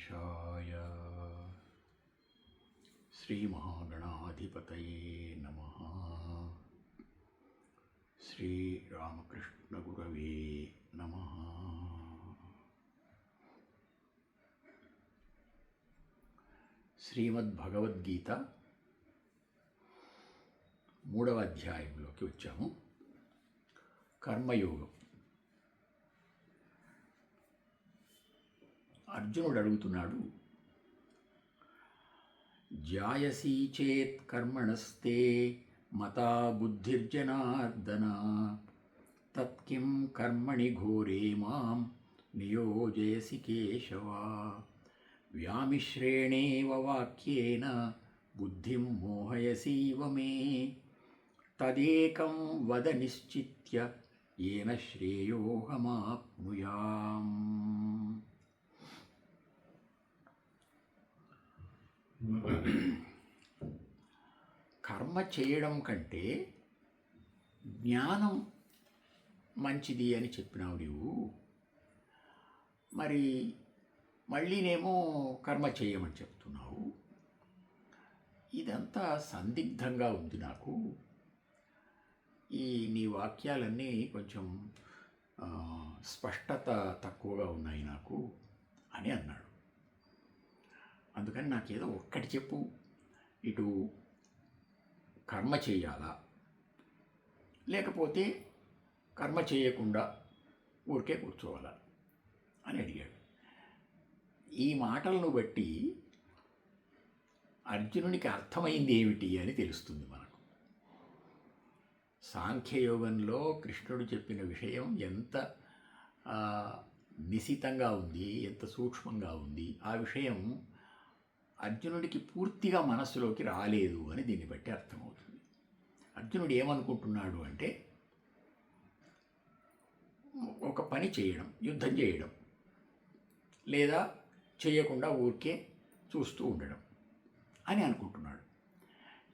गणेशाय श्रीमहागणाधिपतये नमः। श्रीरामकृष्णगुरवे नमः। శ్రీమద్భగవద్గీత 3వ అధ్యాయంలోకి వచ్చాము. కర్మయోగం. అర్జునుడు అడుగుతున్నాడు, జాయసీ చేత్ కర్మణస్తే మతా బుద్ధిర్జనార్దన తత్కిం కర్మణి ఘోరే మాం నియోజయసి కేశవ వ్యామిశ్రేణేవ వాక్యేన బుద్ధిం మోహయసీవ మే తదేకం వద నిశ్చిత్య ఏన శ్రేయోహమాప్నుయాం. కర్మ చేయడం కంటే జ్ఞానం మంచిది అని చెప్పినావు నీవు. మరి మళ్ళీనేమో కర్మ చేయమని చెప్తున్నావు. ఇదంతా సందిగ్ధంగా ఉంది నాకు. ఈ నీ వాక్యాలన్నీ కొంచెం స్పష్టత తక్కువగా ఉన్నాయి నాకు అని అన్నాడు. అందుకని నాకేదో ఒక్కటి చెప్పు, ఇటు కర్మ చేయాలా లేకపోతే కర్మ చేయకుండా ఊరికే కూర్చోవాలా అని అడిగాడు. ఈ మాటలను బట్టి అర్జునునికి అర్థమైంది ఏమిటి అని తెలుస్తుంది మనకు. సాంఖ్యయోగంలో కృష్ణుడు చెప్పిన విషయం ఎంత నిశితంగా ఉంది, ఎంత సూక్ష్మంగా ఉంది, ఆ విషయం అర్జునుడికి పూర్తిగా మనస్సులోకి రాలేదు అని దీన్ని బట్టి అర్థమవుతుంది. అర్జునుడు ఏమనుకుంటున్నాడు అంటే, ఒక పని చేయడం, యుద్ధం చేయడం, లేదా చేయకుండా ఊరికే చూస్తూ ఉండడం అని అనుకుంటున్నాడు.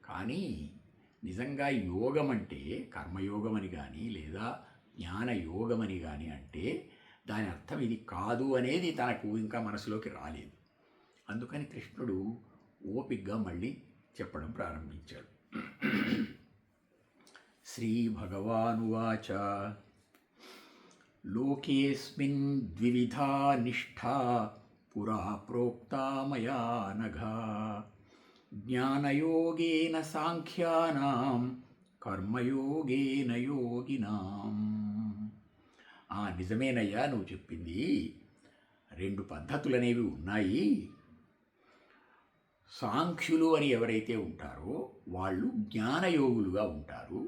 కానీ నిజంగా యోగం అంటే కర్మయోగం అని కానీ లేదా జ్ఞానయోగం అని కానీ అంటే దాని అర్థం ఇది కాదు అనేది తనకు ఇంకా మనసులోకి రాలేదు. అందుకని కృష్ణుడు ఓపిగ్గా మళ్ళీ చెప్పడం ప్రారంభించాడు. శ్రీ భగవానువాచ లోకేస్మిన్ ద్వివిధా నిష్ఠా పురా ప్రోక్తా మయా నఘ జ్ఞానయోగేన సాంఖ్యానాం కర్మయోగేన యోగినాం. నిజమేనయ్యా నువ్వు చెప్పింది. 2 పద్ధతులనేవి ఉన్నాయి. సాంఖ్యులు అని ఎవరైతే ఉంటారో వాళ్ళు జ్ఞానయోగులుగా ఉంటారు.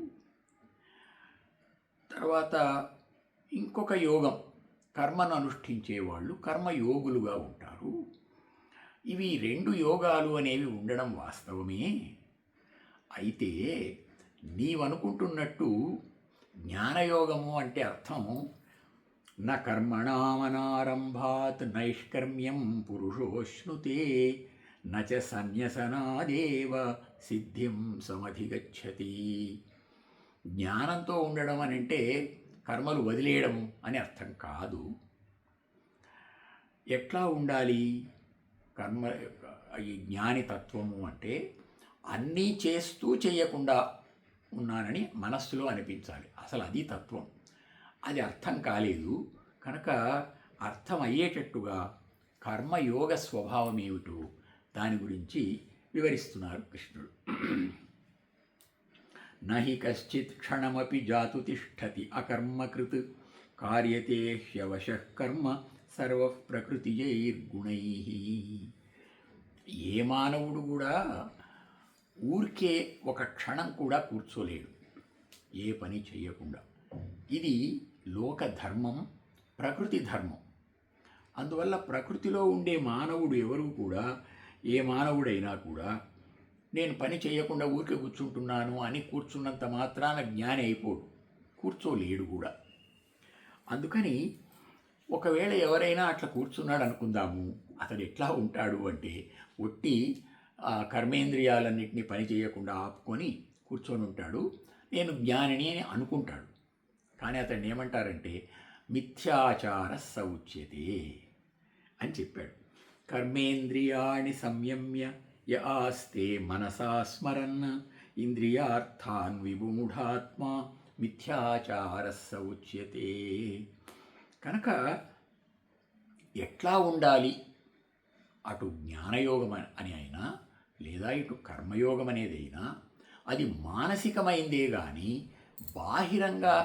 తర్వాత ఇంకొక యోగం, కర్మను అనుష్ఠించే వాళ్ళు కర్మయోగులుగా ఉంటారు. ఇవి 2 యోగాలు అనేవి ఉండడం వాస్తవమే. అయితే నీవనుకుంటున్నట్టు జ్ఞానయోగము అంటే అర్థం న కర్మణామనారంభాత్ నైష్కర్మ్యం పురుషోశ్నుతే నచ సన్యసనాదేవ సిద్ధిం సమధిగచ్చతి. జ్ఞానంతో ఉండడం అని అంటే కర్మలు వదిలేయడం అని అర్థం కాదు. ఎట్లా ఉండాలి కర్మ? ఈ జ్ఞానితత్వము అంటే అన్నీ చేస్తూ చేయకుండా ఉన్నానని మనస్సులో అనిపించాలి. అసలు అది తత్వం. అది అర్థం కాలేదు కనుక అర్థం అయ్యేటట్టుగా కర్మయోగ స్వభావం ఏమిటో దాని గురించి వివరిస్తున్నారు కృష్ణుడు. నహి కశ్చిత్ క్షణమపి జాతు తిష్టతి అకర్మకృత్ కార్యతే హ్యవశః కర్మ సర్వ ప్రకృతిజైర్గుణై. ఏ మానవుడు కూడా ఊరికే ఒక క్షణం కూడా కూర్చోలేడు, ఏ పని చేయకుండా. ఇది లోక ధర్మం, ప్రకృతి ధర్మం. అందువల్ల ప్రకృతిలో ఉండే మానవుడు ఎవరు కూడా, ఏ మానవుడైనా కూడా నేను పని చేయకుండా ఊరికే కూర్చుంటున్నాను అని కూర్చున్నంత మాత్రాన జ్ఞాని అయిపోడు, కూర్చోలేడు కూడా. అందుకని ఒకవేళ ఎవరైనా అట్లా కూర్చున్నాడు అనుకుందాము, అతడు ఎట్లా ఉంటాడు అంటే ఒట్టి కర్మేంద్రియాలన్నింటినీ పని చేయకుండా ఆపుకొని కూర్చొని ఉంటాడు. నేను జ్ఞానిని అని అనుకుంటాడు. కానీ అతన్ని ఏమంటారంటే మిథ్యాచార సౌచ్యతే అని చెప్పాడు. కర్మేంద్రియాణి సంయమ్య య ఆస్తే మనసా స్మరన్ ఇంద్రియార్థాన్ విమూఢాత్మా మిథ్యాచారస్స ఉచ్యతే. కనుక ఎట్లా ఉండాలి, అటు జ్ఞానయోగం అని అయినా లేదా ఇటు కర్మయోగం అనేదైనా అది మానసికమైందే కానీ బాహిరంగా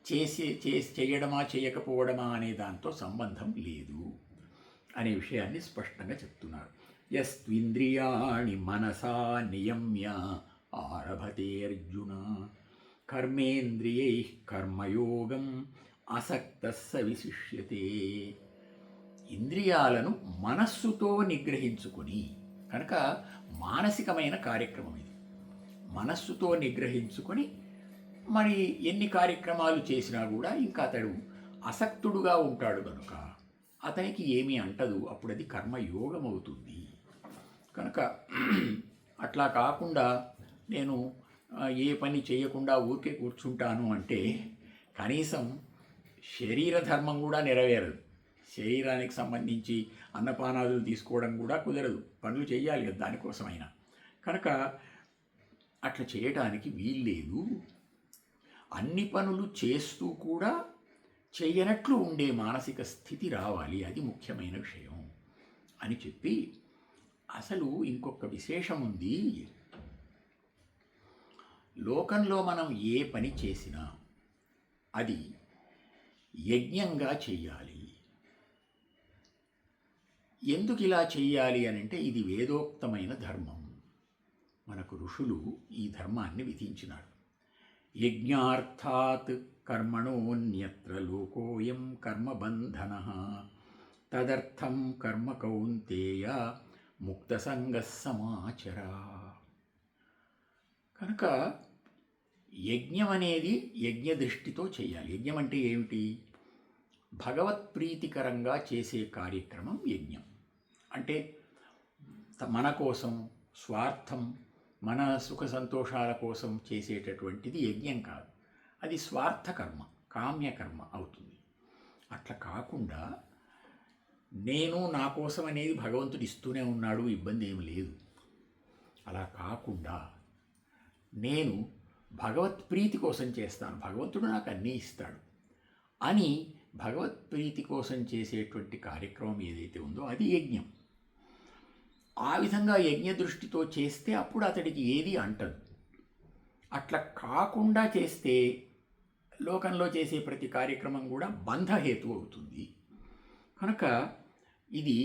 చేయడమా చేయకపోవడమా అనే దాంతో సంబంధం లేదు అనే విషయాన్ని స్పష్టంగా చెప్తున్నారు. యస్త్వింద్రియాణి మనసా నియమ్య ఆరభతే అర్జున కర్మేంద్రియై కర్మయోగం అసక్తస్స విశిష్యతే. ఇంద్రియాలను మనస్సుతో నిగ్రహించుకొని, కనుక మానసికమైన కార్యక్రమం ఇది. మనస్సుతో నిగ్రహించుకొని మరి ఎన్ని కార్యక్రమాలు చేసినా కూడా ఇంకా అతడు అసక్తుడుగా ఉంటాడు కనుక అతనికి ఏమీ అంటదు, అప్పుడు అది కర్మయోగం అవుతుంది. కనుక అట్లా కాకుండా నేను ఏ పని చేయకుండా ఊరికే కూర్చుంటాను అంటే కనీసం శరీర ధర్మం కూడా నెరవేరదు. శరీరానికి సంబంధించి అన్నపానాదులు తీసుకోవడం కూడా కుదరదు, పనులు చేయాలి కదా దానికోసమైనా. కనుక అట్లా చేయటానికి వీల్లేదు. అన్ని పనులు చేస్తూ కూడా చేయనట్లు ఉండే మానసిక స్థితి రావాలి, అది ముఖ్యమైన విషయం అని చెప్పి అసలు ఇంకొక విశేషం ఉంది. లోకంలో మనం ఏ పని చేసినా అది యజ్ఞంగా చెయ్యాలి. ఎందుకు ఇలా చెయ్యాలి అని అంటే ఇది వేదోక్తమైన ధర్మం. మనకు ఋషులు ఈ ధర్మాన్ని విధించినారు. యజ్ఞార్థాత్ కర్మణోన్యత్ర లోకోయం కర్మబంధనః తదర్థం కర్మ కౌంతేయ ముక్తసంగః సమాచర. కనుక యజ్ఞం అనేది యజ్ఞ దృష్టితో చేయాలి. యజ్ఞం అంటే ఏమిటి? భగవత్ప్రీతికరంగా చేసే కార్యక్రమం యజ్ఞం. అంటే మన కోసం, స్వార్థం, మన సుఖ సంతోషాల కోసం చేసేటటువంటిది యజ్ఞం కాదు. అది స్వార్థకర్మ, కామ్యకర్మ అవుతుంది. అట్లా కాకుండా నేను నా కోసం అనేది భగవంతుడు ఇస్తూనే ఉన్నాడు, ఇబ్బంది ఏమి లేదు. అలా కాకుండా నేను భగవత్ప్రీతి కోసం చేస్తాను, భగవంతుడు నాకు అన్నీ ఇస్తాడు అని భగవత్ప్రీతి కోసం చేసేటువంటి కార్యక్రమం ఏదైతే ఉందో అది యజ్ఞం. ఆ విధంగా యజ్ఞ దృష్టితో చేస్తే అప్పుడు అతడికి ఏది అంటదు. అట్లా కాకుండా చేస్తే లోకంలో చేసే ప్రతి కార్యక్రమం కూడా బంధహేతు అవుతుంది. కనుక ఇది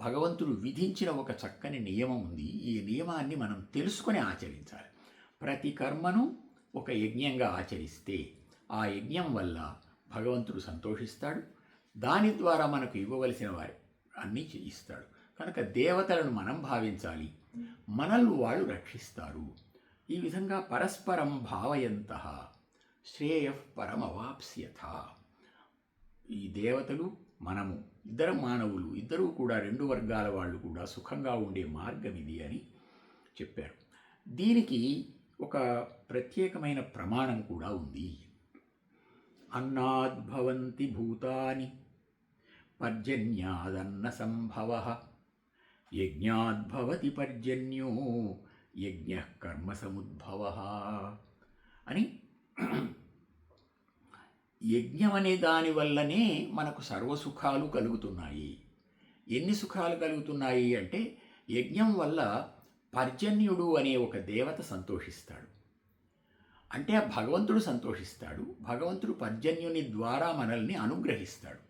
భగవంతుడు విధించిన ఒక చక్కని నియమం ఉంది. ఈ నియమాన్ని మనం తెలుసుకొని ఆచరించాలి. ప్రతి కర్మను ఒక యజ్ఞంగా ఆచరిస్తే ఆ యజ్ఞం వల్ల భగవంతుడు సంతోషిస్తాడు, దాని ద్వారా మనకు ఇవ్వవలసిన వారి అన్నీ ఇస్తాడు. కనుక దేవతలను మనం భావించాలి, మనల్ని వాళ్ళు రక్షిస్తారు. ఈ విధంగా పరస్పరం భావయంతః శ్రేయః పరమవాప్స్యథ. ఈ దేవతలు, మనము, ఇద్దరు మానవులు, ఇద్దరూ కూడా రెండు వర్గాల వాళ్ళు కూడా సుఖంగా ఉండే మార్గం ఇది అని చెప్పారు. దీనికి ఒక ప్రత్యేకమైన ప్రమాణం కూడా ఉంది. అన్నాద్భవంతి భూతాని పర్జన్యాదన్న సంభవః యజ్ఞాద్భవతి పర్జన్యో యజ్ఞః కర్మ సముద్భవః అని. యజ్ఞం అనే దాని వల్లనే మనకు సర్వసుఖాలు కలుగుతున్నాయి. ఎన్ని సుఖాలు కలుగుతున్నాయి అంటే యజ్ఞం వల్ల పర్జన్యుడు అనే ఒక దేవత సంతోషిస్తాడు. అంటే ఆ భగవంతుడు సంతోషిస్తాడు. భగవంతుడు పర్జన్యుని ద్వారా మనల్ని అనుగ్రహిస్తాడు.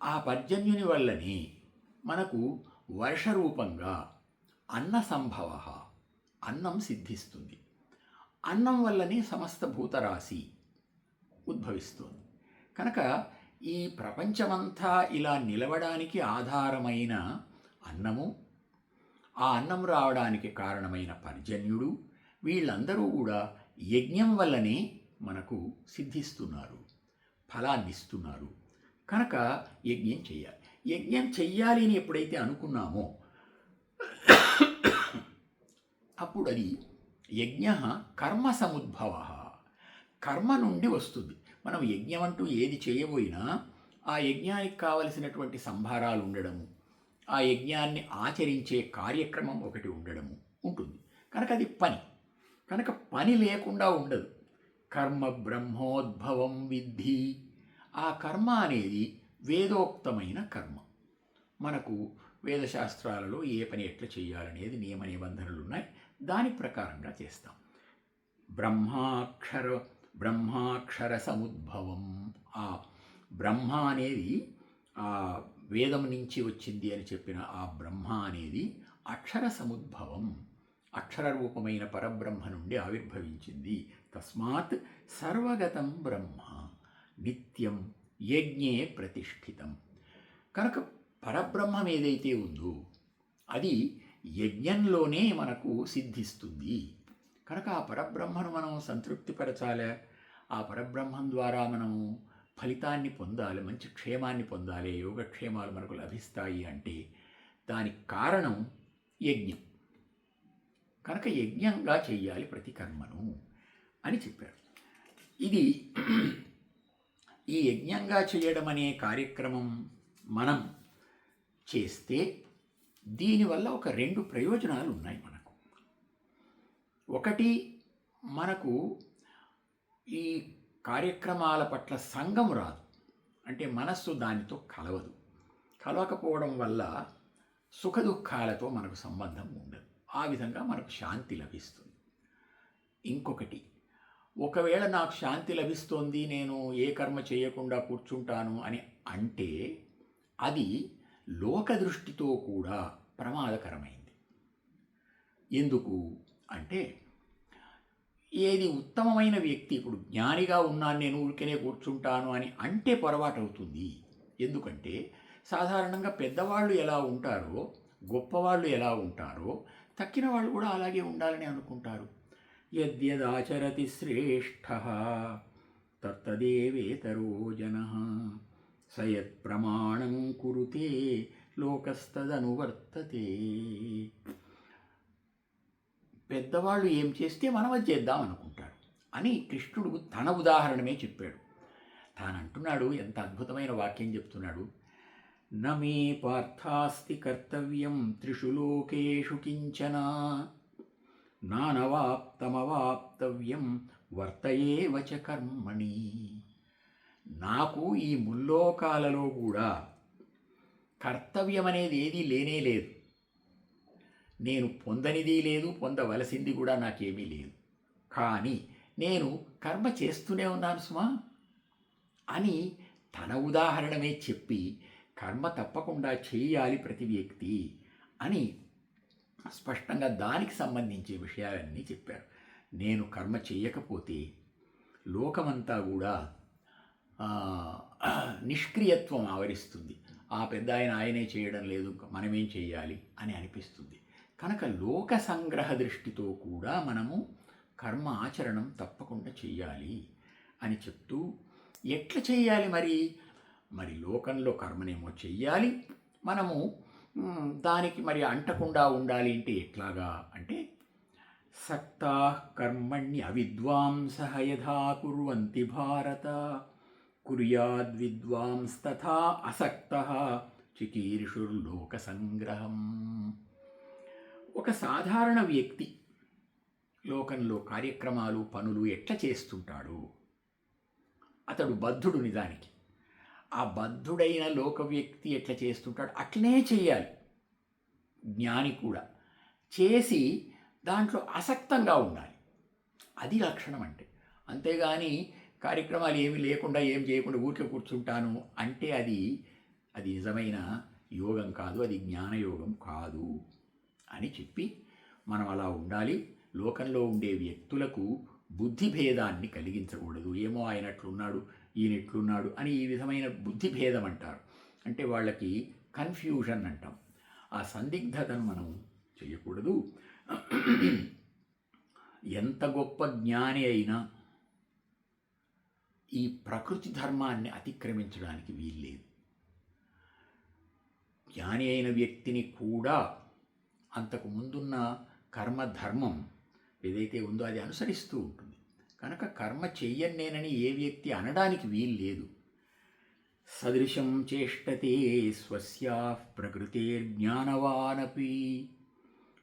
ఆ పర్జన్యుని వల్లనే మనకు వర్షరూపంగా అన్న సంభవ, అన్నం సిద్ధిస్తుంది. అన్నం వల్లనే సమస్త భూతరాశి ఉద్భవిస్తుంది. కనుక ఈ ప్రపంచమంతా ఇలా నిలవడానికి ఆధారమైన అన్నము, ఆ అన్నం రావడానికి కారణమైన పర్జన్యుడు, వీళ్ళందరూ కూడా యజ్ఞం వల్లనే మనకు సిద్ధిస్తున్నారు, ఫలాన్నిస్తున్నారు. కనుక యజ్ఞం చెయ్యాలి. యజ్ఞం చెయ్యాలి అని ఎప్పుడైతే అనుకున్నామో అప్పుడు అది యజ్ఞ కర్మ సముద్భవ, కర్మ నుండి వస్తుంది. మనం యజ్ఞం అంటూ ఏది చేయబోయినా ఆ యజ్ఞానికి కావలసినటువంటి సంభారాలు ఉండడము, ఆ యజ్ఞాన్ని ఆచరించే కార్యక్రమం ఒకటి ఉండడము ఉంటుంది. కనుక అది పని. కనుక పని లేకుండా ఉండదు. కర్మ బ్రహ్మోద్భవం విద్ధి. ఆ కర్మ అనేది వేదోక్తమైన కర్మ. మనకు వేదశాస్త్రాలలో ఏ పని ఎట్లా చేయాలనేది నియమ నిబంధనలు ఉన్నాయి. దాని ప్రకారంగా చేస్తాం. బ్రహ్మాక్షర సముద్భవం. ఆ బ్రహ్మ అనేది ఆ వేదం నుంచి వచ్చింది అని చెప్పిన ఆ బ్రహ్మ అనేది అక్షర సముద్భవం, అక్షర రూపమైన పరబ్రహ్మ నుండి ఆవిర్భవించింది. తస్మాత్ సర్వగతం బ్రహ్మ నిత్యం యజ్ఞే ప్రతిష్ఠితం. కనుక పరబ్రహ్మం ఏదైతే ఉందో అది యజ్ఞంలోనే మనకు సిద్ధిస్తుంది. కనుక ఆ పరబ్రహ్మను మనం సంతృప్తిపరచాలి. ఆ పరబ్రహ్మం ద్వారా మనము ఫలితాన్ని పొందాలి, మంచి క్షేమాన్ని పొందాలి, యోగక్షేమాలు మనకు లభిస్తాయి అంటే దానికి కారణం యజ్ఞం. కనుక యజ్ఞంగా చెయ్యాలి ప్రతి కర్మను అని చెప్పారు. ఇది ఈ యజ్ఞంగా చేయడం అనే కార్యక్రమం మనం చేస్తే దీనివల్ల ఒక 2 ప్రయోజనాలు ఉన్నాయి మనకు. ఒకటి, మనకు ఈ కార్యక్రమాల పట్ల సంగం రాదు. అంటే మనస్సు దానితో కలవదు. కలవకపోవడం వల్ల సుఖదుఖాలతో మనకు సంబంధం ఉండదు. ఆ విధంగా మనకు శాంతి లభిస్తుంది. ఇంకొకటి, ఒకవేళ నాకు శాంతి లభిస్తోంది, నేను ఏ కర్మ చేయకుండా కూర్చుంటాను అని అంటే అది లోకదృష్టితో కూడా ప్రమాదకరమైంది. ఎందుకు అంటే ఏది ఉత్తమమైన వ్యక్తి, ఇప్పుడు జ్ఞానిగా ఉన్నాను నేను ఊరికనే కూర్చుంటాను అని అంటే పొరపాటు అవుతుంది. ఎందుకంటే సాధారణంగా పెద్దవాళ్ళు ఎలా ఉంటారో, గొప్పవాళ్ళు ఎలా ఉంటారో తక్కిన వాళ్ళు కూడా అలాగే ఉండాలని అనుకుంటారు. యద్యదాచరతి శ్రేష్ఠ తత్తదేవేతరో జనః సయత్ ప్రమాణం కురుతే లోకస్తదనువర్తతే. పెద్దవాళ్ళు ఏం చేస్తే మనం అది చేద్దాం అనుకుంటారు అని కృష్ణుడు తన ఉదాహరణమే చెప్పాడు. తానంటున్నాడు, ఎంత అద్భుతమైన వాక్యం చెప్తున్నాడు. నమే పార్థాస్తి కర్తవ్యం త్రిషు లోకేషు కించన నానవాప్తమవాప్తవ్యం వర్తయేవ చ కర్మణి. నాకు ఈ ముల్లోకాలలో కూడా కర్తవ్యం అనేది ఏదీ లేనే లేదు. నేను పొందనిది లేదు, పొందవలసింది కూడా నాకేమీ లేదు. కానీ నేను కర్మ చేస్తూనే ఉన్నాను సుమా అని తన ఉదాహరణమే చెప్పి కర్మ తప్పకుండా చేయాలి ప్రతి వ్యక్తి అని స్పష్టంగా దానికి సంబంధించే విషయాలన్నీ చెప్పారు. నేను కర్మ చేయకపోతే లోకమంతా కూడా నిష్క్రియత్వం ఆవరిస్తుంది. ఆ పెద్ద ఆయనే చేయడం లేదు, మనమేం చేయాలి అని అనిపిస్తుంది. కనుక లోక సంగ్రహ దృష్టితో కూడా మనము కర్మ ఆచరణం తప్పకుండా చెయ్యాలి అని చెప్తూ, ఎట్లా చెయ్యాలి మరి లోకంలో కర్మనేమో చెయ్యాలి, మనము దానికి మరి అంటకుండా ఉండాలి అంటే ఎట్లాగా అంటే సక్తా కర్మణ్య అవిద్వాంసః యథా కుర్వంతి భారత కుర్యాద్విద్వాంస్తథా అసక్తః చికీర్షుర్లోక సంగ్రహం. ఒక సాధారణ వ్యక్తి లోకంలో కార్యక్రమాలు పనులు ఎట్లా చేస్తుంటాడు, అతడు బద్ధుడు. నిజానికి ఆ బద్ధుడైన లోక వ్యక్తి ఎట్లా చేస్తుంటాడు అట్లనే చేయాలి జ్ఞాని కూడా. చేసి దాంట్లో ఆసక్తంగా ఉండాలి. అది లక్షణం అంటే. అంతేగాని కార్యక్రమాలు ఏమీ లేకుండా ఏం చేయకుండా ఊరికే కూర్చుంటాను అంటే అది నిజమైన యోగం కాదు, అది జ్ఞానయోగం కాదు అని చెప్పి మనం అలా ఉండాలి. లోకంలో ఉండే వ్యక్తులకు బుద్ధి భేదాన్ని కలిగించకూడదు. ఏమో ఆయన అట్లున్నాడు, ఈయన ఎట్లున్నాడు అని ఈ విధమైన బుద్ధి భేదం అంటారు. అంటే వాళ్ళకి కన్ఫ్యూజన్ అంటాం. ఆ సందిగ్ధతను మనం చేయకూడదు. ఎంత గొప్ప జ్ఞాని అయినా ఈ ప్రకృతి ధర్మాన్ని అతిక్రమించడానికి వీల్లేదు. జ్ఞాని అయిన వ్యక్తిని కూడా అంతకు ముందున్న కర్మధర్మం ఏదైతే ఉందో అది అనుసరిస్తూ ఉంటుంది. కనుక కర్మ చెయ్యను నేనని ఏ వ్యక్తి అనడానికి వీల్లేదు. సదృశం చేష్టతే స్వస్యాః ప్రకృతేర్జ్ఞానవానపి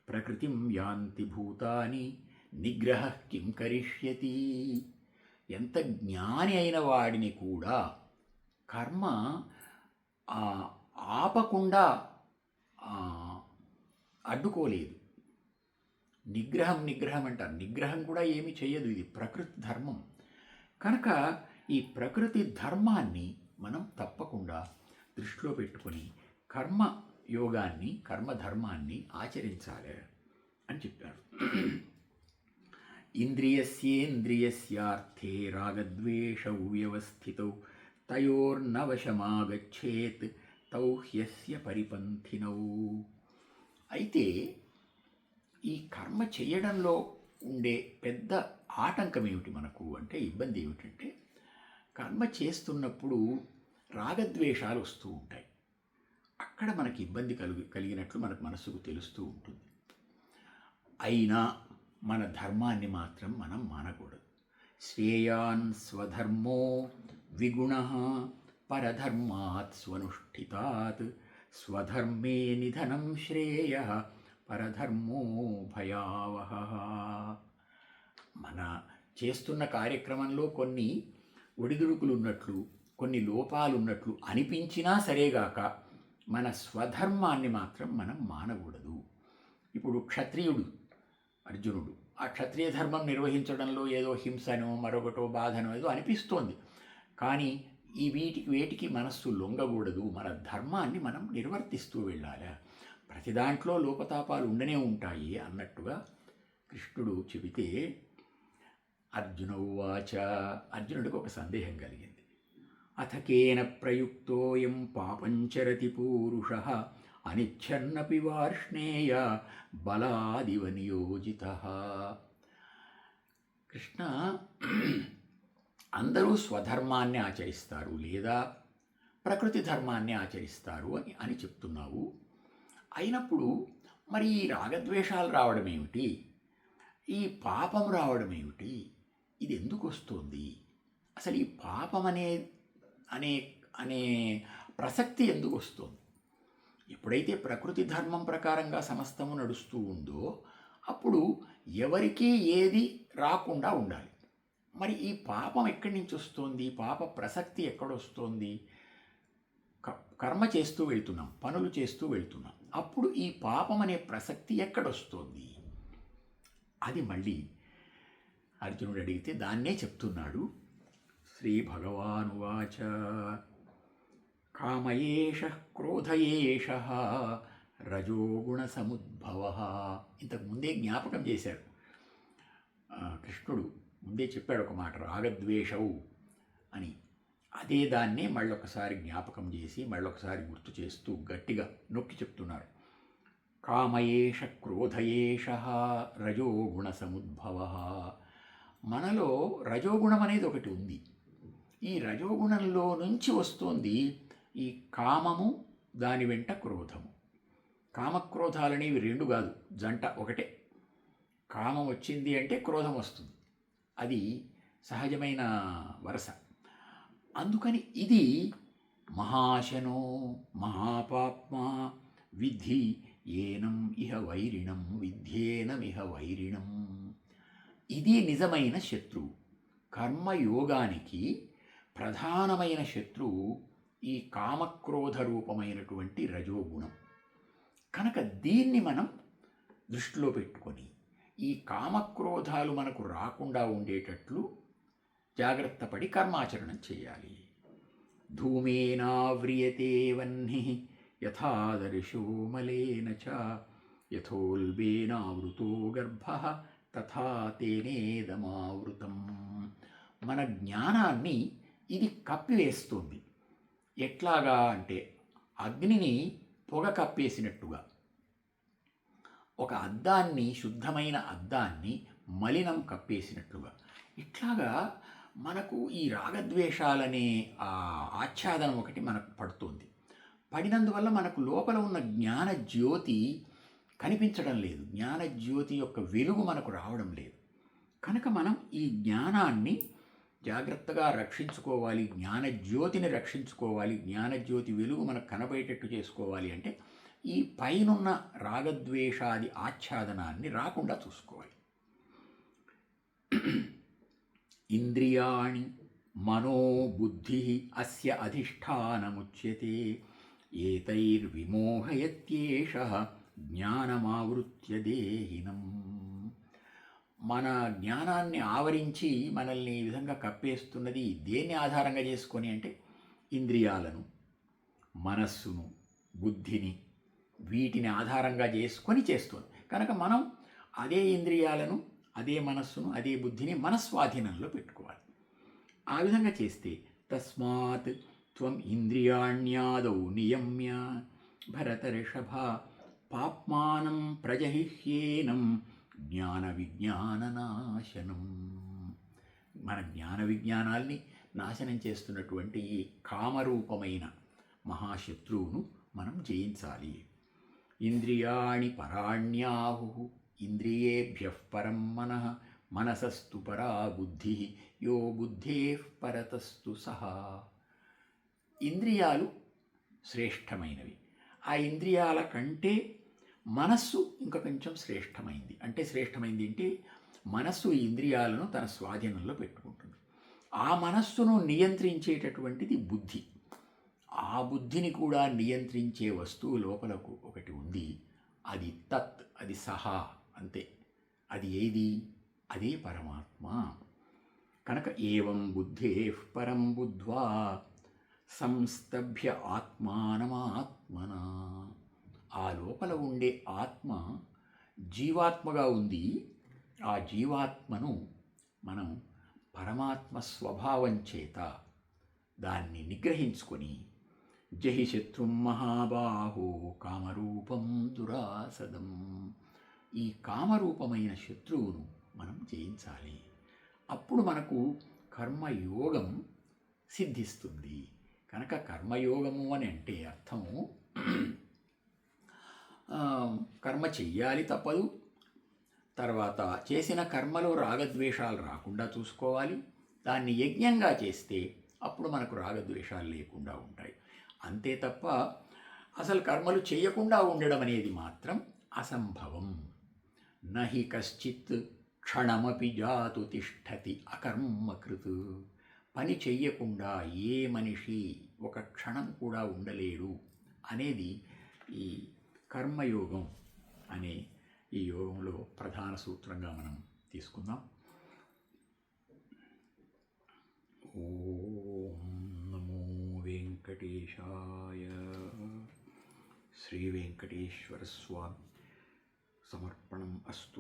ప్రకృతిం యాంతి భూతాని నిగ్రహ కిం కరిష్యతి. ఎంత జ్ఞాని అయిన వాడిని కూడా కర్మ ఆ, ఆపకుండా ఆ, అడ్డుకోలేదు. నిగ్రహం అంటారు. నిగ్రహం కూడా ఏమి చేయదు, ఇది ప్రకృతి ధర్మం. కనుక ఈ ప్రకృతి ధర్మాన్ని మనం తప్పకుండా దృష్టిలో పెట్టుకొని కర్మ యోగాన్ని, కర్మధర్మాన్ని ఆచరించాలి అని చెప్పారు. ఇంద్రియస్యేంద్రియస్యార్థే రాగద్వేషౌ వ్యవస్థితౌ తయోర్నవశమాగచ్చేత్ తౌ హ్యస్య పరిపంథినౌ. అయితే ఈ కర్మ చేయడంలో ఉండే పెద్ద ఆటంకం ఏమిటి మనకు అంటే, ఇబ్బంది ఏమిటంటే, కర్మ చేస్తున్నప్పుడు రాగద్వేషాలు వస్తూ ఉంటాయి. అక్కడ మనకి ఇబ్బంది కలిగినట్లు మనకు మనసుకు తెలుస్తూ ఉంటుంది. అయినా మన ధర్మాన్ని మాత్రం మనం మానకూడదు. శ్రేయాన్ స్వధర్మో విగుణః పరధర్మాత్ స్వనుష్ఠితాత్ స్వధర్మే నిధనం శ్రేయః పరధర్మో భయావహః. మన చేస్తున్న కార్యక్రమంలో కొన్ని ఒడిదుడుకులు ఉన్నట్లు, కొన్ని లోపాలు ఉన్నట్లు అనిపించినా సరేగాక మన స్వధర్మాన్ని మాత్రం మనం మానకూడదు. ఇప్పుడు క్షత్రియుడు అర్జునుడు ఆ క్షత్రియ ధర్మం నిర్వహించడంలో ఏదో హింసనో మరొకటో బాధనో ఏదో అనిపిస్తోంది, కానీ ఈ వేటికి మనస్సు లొంగకూడదు. మన ధర్మాన్ని మనం నిర్వర్తిస్తూ వెళ్ళాలి. ప్రతి దాంట్లో లోపతాపాలు ఉండనే ఉంటాయి అన్నట్టుగా కృష్ణుడు చెబితే, అర్జున ఉవాచ, అర్జునుడికి ఒక సందేహం కలిగింది. అథకేన ప్రయుక్తోయం పాపంచరతి పూరుషః అనిచ్ఛన్నపి వార్ష్ణేయ బలాదివ నియోజితః. కృష్ణ, అందరూ స్వధర్మాన్ని ఆచరిస్తారు లేదా ప్రకృతి ధర్మాన్ని ఆచరిస్తారు అని చెప్తున్నావు. అయినప్పుడు మరి ఈ రాగద్వేషాలు రావడం ఏమిటి, ఈ పాపం రావడం ఏమిటి, ఇది ఎందుకు వస్తుంది? అసలు ఈ పాపం అనే అనే అనే ప్రసక్తి ఎందుకు వస్తుంది? ఎప్పుడైతే ప్రకృతి ధర్మం ప్రకారంగా సమస్తము నడుస్తూ ఉందో అప్పుడు ఎవరికీ ఏది రాకుండా ఉండాలి. మరి ఈ పాపం ఎక్కడి నుంచి వస్తుంది? పాప ప్రసక్తి ఎక్కడొస్తోంది? కర్మ చేస్తూ వెళ్తున్నాం, పనులు చేస్తూ వెళ్తున్నాం, అప్పుడు ఈ పాపం అనే ప్రసక్తి ఎక్కడొస్తోంది? అది మళ్ళీ అర్జునుడు అడిగితే దాన్నే చెప్తున్నాడు. శ్రీ భగవానువాచ, కామయేష క్రోధయేష రజోగుణ సముద్భవ. ఇంతకుముందే జ్ఞాపకం చేశారు కృష్ణుడు, ముందే చెప్పాడు ఒక మాట, రాగద్వేషవు అని. అదే దాన్నే మళ్ళొకసారి జ్ఞాపకం చేసి మళ్ళొకసారి గుర్తు చేస్తూ గట్టిగా నొక్కి చెప్తున్నారు. కామయేష క్రోధయేష రజోగుణ సముద్భవ. మనలో రజోగుణం అనేది ఒకటి ఉంది. ఈ రజోగుణంలో నుంచి వస్తోంది ఈ కామము, దాని వెంట క్రోధము. కామక్రోధాలనేవి రెండు కాదు, జంట ఒకటే. కామం వచ్చింది అంటే క్రోధం వస్తుంది, అది సహజమైన వరస. అందుకని ఇది మహాశనో మహాపాప్మా విద్ధి ఏనం ఇహ వైరిణం విధ్యేనమిహ వైరిణం. ఇది నిజమైన శత్రువు. కర్మయోగానికి ప్రధానమైన శత్రువు ఈ కామక్రోధ రూపమైనటువంటి రజోగుణం. కనుక దీన్ని మనం దృష్టిలో పెట్టుకొని ఈ కామక్రోధాలు మనకు రాకుండా ఉండేటట్లు జాగ్రత్త పడి కర్మాచరణం చేయాలి. ధూమేనావ్రియతే వహ్నిః యథాదర్శో మలేన చ యథోల్బేనావృతో గర్భః తథా తేనేదమావృతం. మన జ్ఞానాన్ని ఇది కప్పివేస్తుంది. ఎట్లాగా అంటే అగ్నిని పొగ కప్పేసినట్టుగా. ఒక అద్దాన్ని, శుద్ధమైన అద్దాన్ని మలినం కప్పేసినట్లుగా. ఇట్లాగా మనకు ఈ రాగద్వేషాలనే ఆచ్ఛాదనం ఒకటి మనకు పడుతుంది. పడినందువల్ల మనకు లోపల ఉన్న జ్ఞాన జ్యోతి కనిపించడం లేదు, జ్ఞాన జ్యోతి యొక్క వెలుగు మనకు రావడం లేదు. కనుక మనం ఈ జ్ఞానాన్ని జాగ్రత్తగా రక్షించుకోవాలి, జ్ఞానజ్యోతిని రక్షించుకోవాలి, జ్ఞానజ్యోతి వెలుగు మనకు కనబడేటట్టు చేసుకోవాలి అంటే ఈ పైనున్న రాగద్వేషాది ఆచ్ఛాదనాన్ని రాకుండా చూసుకోవాలి. ఇంద్రియాణి మనోబుద్ధి అస్య అధిష్టానముచ్యతే ఏతైర్విమోహయత్యేష జ్ఞానమావృత్య దేహినం. మన జ్ఞానాన్ని ఆవరించి మనల్ని ఈ విధంగా కప్పేస్తున్నది దేన్ని ఆధారంగా చేసుకొని అంటే ఇంద్రియాలను, మనస్సును, బుద్ధిని, వీటిని ఆధారంగా చేసుకొని చేస్తుంది. కనుక మనం అదే ఇంద్రియాలను, అదే మనస్సును, అదే బుద్ధిని మన స్వాధీనంలో పెట్టుకోవాలి. ఆ విధంగా చేస్తే తస్మాత్ త్వం ఇంద్రియాణ్యాదౌ నియమ్య భరతర్షభ పాప్మానం ప్రజహిహ్యేనం జ్ఞాన విజ్ఞాననాశనం. మన జ్ఞాన విజ్ఞానాల్ని నాశనం చేస్తున్నటువంటి ఈ కామరూపమైన మహాశత్రువును మనం జయించాలి. ఇంద్రియాణి పరాణ్యాహు ఇంద్రియేభ్యః పరం మనః మనసస్తు పరా బుద్ధి యో బుద్ధేః పరతస్తు సహా. ఇంద్రియాలు శ్రేష్టమైనవి. ఆ ఇంద్రియాల కంటే మనస్సు ఇంకా కొంచెం శ్రేష్టమైంది. అంటే శ్రేష్టమైంది అంటే మనస్సు ఇంద్రియాలను తన స్వాధీనంలో పెట్టుకుంటుంది. ఆ మనస్సును నియంత్రించేటటువంటిది బుద్ధి. ఆ బుద్ధిని కూడా నియంత్రించే వస్తువు లోపలకు ఒకటి ఉంది. అది తత్, అది సహా, అంతే. అది ఏది? అదే పరమాత్మ. కనుక ఏవం బుద్ధే పరం బుద్ధ్వా సంస్తభ్య ఆత్మానమాత్మన. ఆ లోపల ఉండే ఆత్మ జీవాత్మగా ఉంది. ఆ జీవాత్మను మనం పరమాత్మ స్వభావం చేత దాన్ని నిగ్రహించుకొని జహి శత్రుం మహాబాహో కామరూపం దురాసదం. ఈ కామరూపమైన శత్రువును మనం జయించాలి. అప్పుడు మనకు కర్మయోగం సిద్ధిస్తుంది. కనుక కర్మయోగము అని అంటే అర్థము కర్మ చెయ్యాలి, తప్పదు. తర్వాత చేసిన కర్మలో రాగద్వేషాలు రాకుండా చూసుకోవాలి. దాన్ని యజ్ఞంగా చేస్తే అప్పుడు మనకు రాగద్వేషాలు లేకుండా ఉంటాయి. అంతే తప్ప అసలు కర్మలు చేయకుండా ఉండడం అనేది మాత్రం అసంభవం. నహి కశ్చిత్ క్షణమపి జాతు తిష్టతి అకర్మకృత్. పని చెయ్యకుండా ఏ మనిషి ఒక క్షణం కూడా ఉండలేడు అనేది ఈ కర్మయోగం అనే ఈ యోగంలో ప్రధాన సూత్రంగా మనం తీసుకుందాం. ఓం నమో వెంకటేశాయ. శ్రీ వెంకటేశ్వర స్వామి సమర్పణం అస్తు.